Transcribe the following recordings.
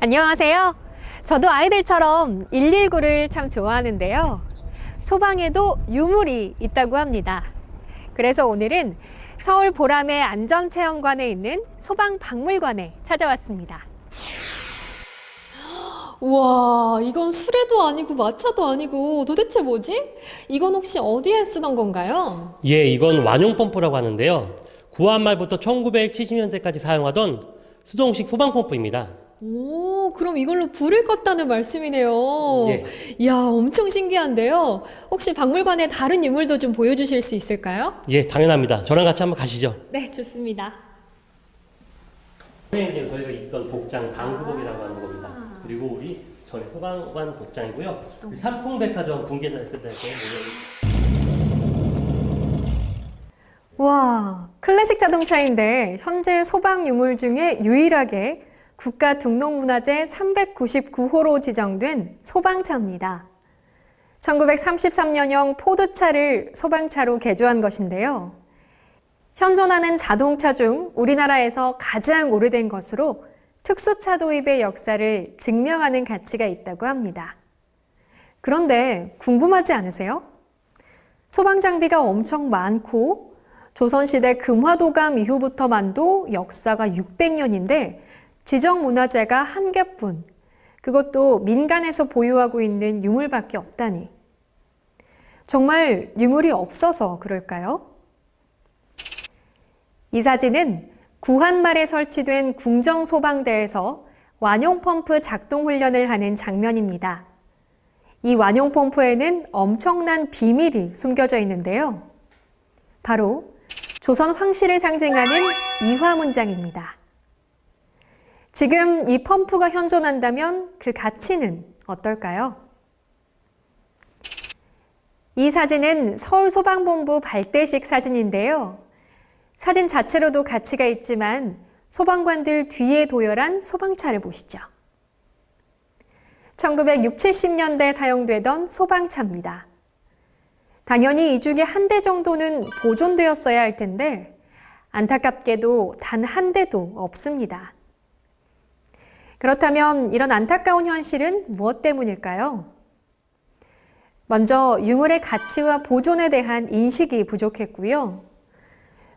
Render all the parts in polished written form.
안녕하세요. 저도 아이들처럼 119를 참 좋아하는데요. 소방에도 유물이 있다고 합니다. 그래서 오늘은 서울 보람의 안전체험관에 있는 소방박물관에 찾아왔습니다. 우와, 이건 수레도 아니고 마차도 아니고 도대체 뭐지? 이건 혹시 어디에 쓰던 건가요? 예, 이건 완용 펌프라고 하는데요. 구한 말부터 1970년대까지 사용하던 수동식 소방 펌프입니다. 오, 그럼 이걸로 불을 껐다는 말씀이네요. 예. 이야, 엄청 신기한데요. 혹시 박물관의 다른 유물도 좀 보여주실 수 있을까요? 예, 당연합니다. 저랑 같이 한번 가시죠. 네, 좋습니다. 이제 저희가 입던 복장 방수복이라고 하는 겁니다. 그리고 우리 전에 소방관 복장이고요. 우리 삼풍백화점 분계사 했을 때 와, 클래식 자동차인데 현재 소방 유물 중에 유일하게 국가 등록문화재 399호로 지정된 소방차입니다. 1933년형 포드차를 소방차로 개조한 것인데요. 현존하는 자동차 중 우리나라에서 가장 오래된 것으로 특수차 도입의 역사를 증명하는 가치가 있다고 합니다. 그런데 궁금하지 않으세요? 소방 장비가 엄청 많고 조선시대 금화도감 이후부터만도 역사가 600년인데 지정문화재가 한 개뿐, 그것도 민간에서 보유하고 있는 유물밖에 없다니. 정말 유물이 없어서 그럴까요? 이 사진은 구한말에 설치된 궁정소방대에서 완용펌프 작동 훈련을 하는 장면입니다. 이 완용펌프에는 엄청난 비밀이 숨겨져 있는데요. 바로 조선 황실을 상징하는 이화문장입니다. 지금 이 펌프가 현존한다면 그 가치는 어떨까요? 이 사진은 서울소방본부 발대식 사진인데요. 사진 자체로도 가치가 있지만 소방관들 뒤에 도열한 소방차를 보시죠. 1960, 70년대 사용되던 소방차입니다. 당연히 이 중에 한 대 정도는 보존되었어야 할 텐데 안타깝게도 단 한 대도 없습니다. 그렇다면 이런 안타까운 현실은 무엇 때문일까요? 먼저 유물의 가치와 보존에 대한 인식이 부족했고요.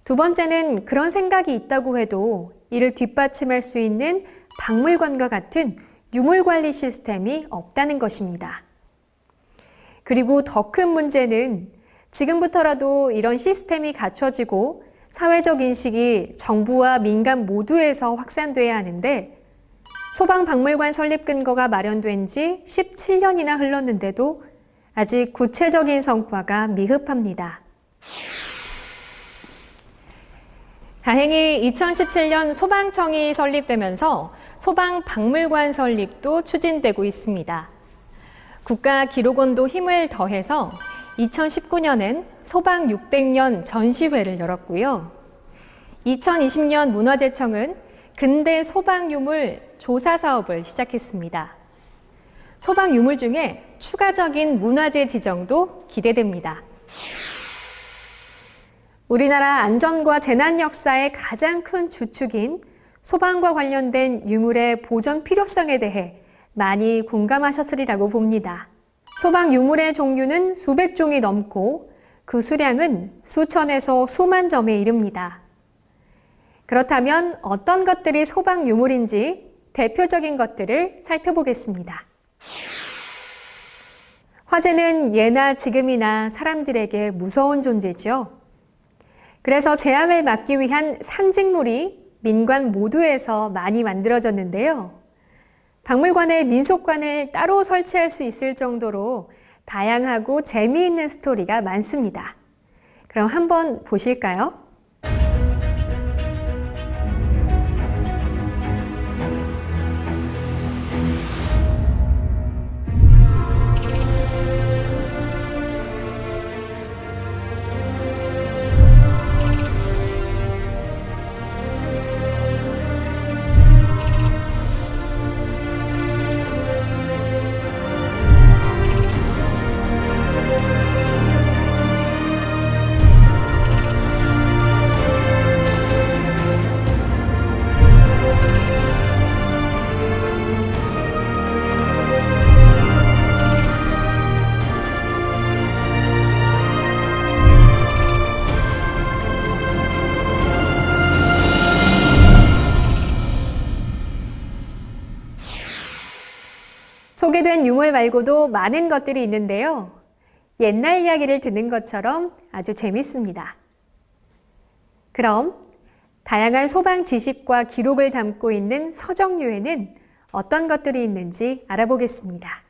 두 번째는 그런 생각이 있다고 해도 이를 뒷받침할 수 있는 박물관과 같은 유물관리 시스템이 없다는 것입니다. 그리고 더 큰 문제는 지금부터라도 이런 시스템이 갖춰지고 사회적 인식이 정부와 민간 모두에서 확산돼야 하는데 소방박물관 설립 근거가 마련된 지 17년이나 흘렀는데도 아직 구체적인 성과가 미흡합니다. 다행히 2017년 소방청이 설립되면서 소방박물관 설립도 추진되고 있습니다. 국가기록원도 힘을 더해서 2019년엔 소방 600년 전시회를 열었고요. 2020년 문화재청은 근대 소방유물 조사 사업을 시작했습니다. 소방유물 중에 추가적인 문화재 지정도 기대됩니다. 우리나라 안전과 재난 역사의 가장 큰 주축인 소방과 관련된 유물의 보존 필요성에 대해 많이 공감하셨으리라고 봅니다. 소방 유물의 종류는 수백 종이 넘고 그 수량은 수천에서 수만 점에 이릅니다. 그렇다면 어떤 것들이 소방 유물인지 대표적인 것들을 살펴보겠습니다. 화재는 예나 지금이나 사람들에게 무서운 존재죠. 그래서 재앙을 막기 위한 상징물이 민관 모두에서 많이 만들어졌는데요. 박물관에 민속관을 따로 설치할 수 있을 정도로 다양하고 재미있는 스토리가 많습니다. 그럼 한번 보실까요? 소개된 유물 말고도 많은 것들이 있는데요. 옛날 이야기를 듣는 것처럼 아주 재밌습니다. 그럼 다양한 소방 지식과 기록을 담고 있는 서정류에는 어떤 것들이 있는지 알아보겠습니다.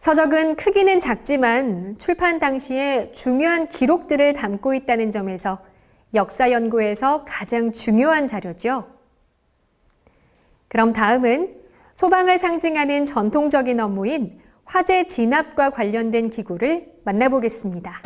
서적은 크기는 작지만 출판 당시에 중요한 기록들을 담고 있다는 점에서 역사 연구에서 가장 중요한 자료죠. 그럼 다음은 소방을 상징하는 전통적인 업무인 화재 진압과 관련된 기구를 만나보겠습니다.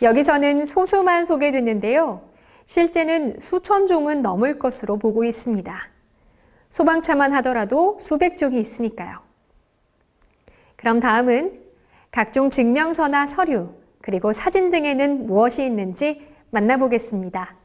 여기서는 소수만 소개됐는데요. 실제는 수천 종은 넘을 것으로 보고 있습니다. 소방차만 하더라도 수백 종이 있으니까요. 그럼 다음은 각종 증명서나 서류, 그리고 사진 등에는 무엇이 있는지 만나보겠습니다.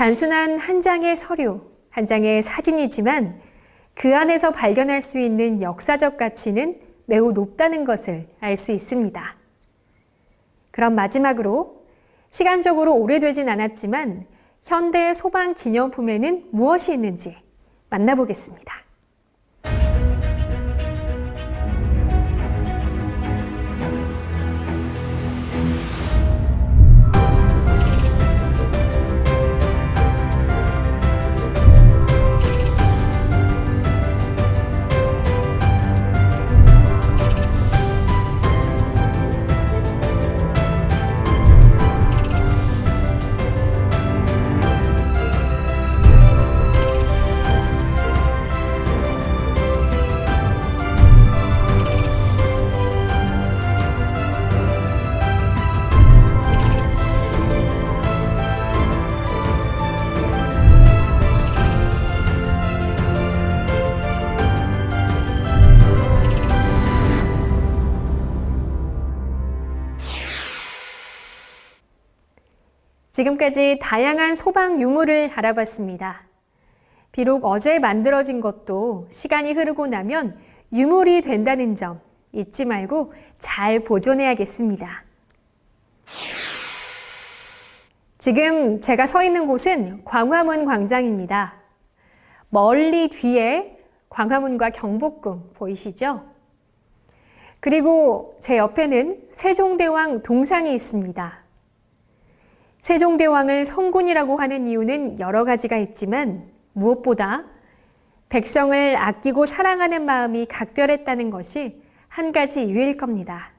단순한 한 장의 서류, 한 장의 사진이지만 그 안에서 발견할 수 있는 역사적 가치는 매우 높다는 것을 알 수 있습니다. 그럼 마지막으로 시간적으로 오래되진 않았지만 현대 소방 기념품에는 무엇이 있는지 만나보겠습니다. 지금까지 다양한 소방 유물을 알아봤습니다. 비록 어제 만들어진 것도 시간이 흐르고 나면 유물이 된다는 점 잊지 말고 잘 보존해야겠습니다. 지금 제가 서 있는 곳은 광화문 광장입니다. 멀리 뒤에 광화문과 경복궁 보이시죠? 그리고 제 옆에는 세종대왕 동상이 있습니다. 세종대왕을 성군이라고 하는 이유는 여러 가지가 있지만 무엇보다 백성을 아끼고 사랑하는 마음이 각별했다는 것이 한 가지 이유일 겁니다.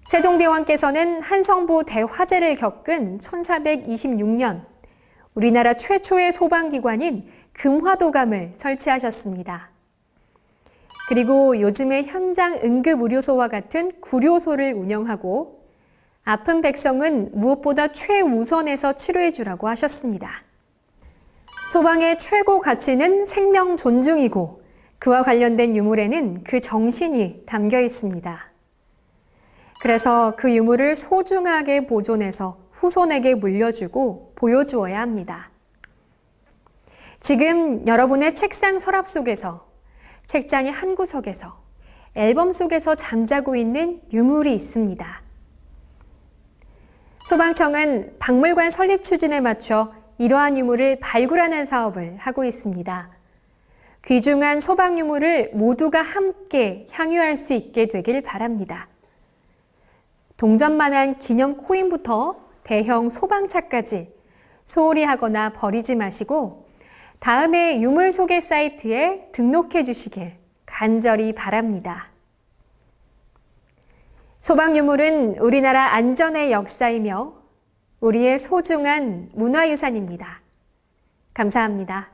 세종대왕께서는 한성부 대화재를 겪은 1426년 우리나라 최초의 소방기관인 금화도감을 설치하셨습니다. 그리고 요즘의 현장 응급의료소와 같은 구료소를 운영하고 아픈 백성은 무엇보다 최우선에서 치료해 주라고 하셨습니다. 소방의 최고 가치는 생명 존중이고 그와 관련된 유물에는 그 정신이 담겨 있습니다. 그래서 그 유물을 소중하게 보존해서 후손에게 물려주고 보여주어야 합니다. 지금 여러분의 책상 서랍 속에서, 책장의 한 구석에서, 앨범 속에서 잠자고 있는 유물이 있습니다. 소방청은 박물관 설립 추진에 맞춰 이러한 유물을 발굴하는 사업을 하고 있습니다. 귀중한 소방 유물을 모두가 함께 향유할 수 있게 되길 바랍니다. 동전만한 기념 코인부터 대형 소방차까지 소홀히 하거나 버리지 마시고 다음에 유물 소개 사이트에 등록해 주시길 간절히 바랍니다. 소방유물은 우리나라 안전의 역사이며 우리의 소중한 문화유산입니다. 감사합니다.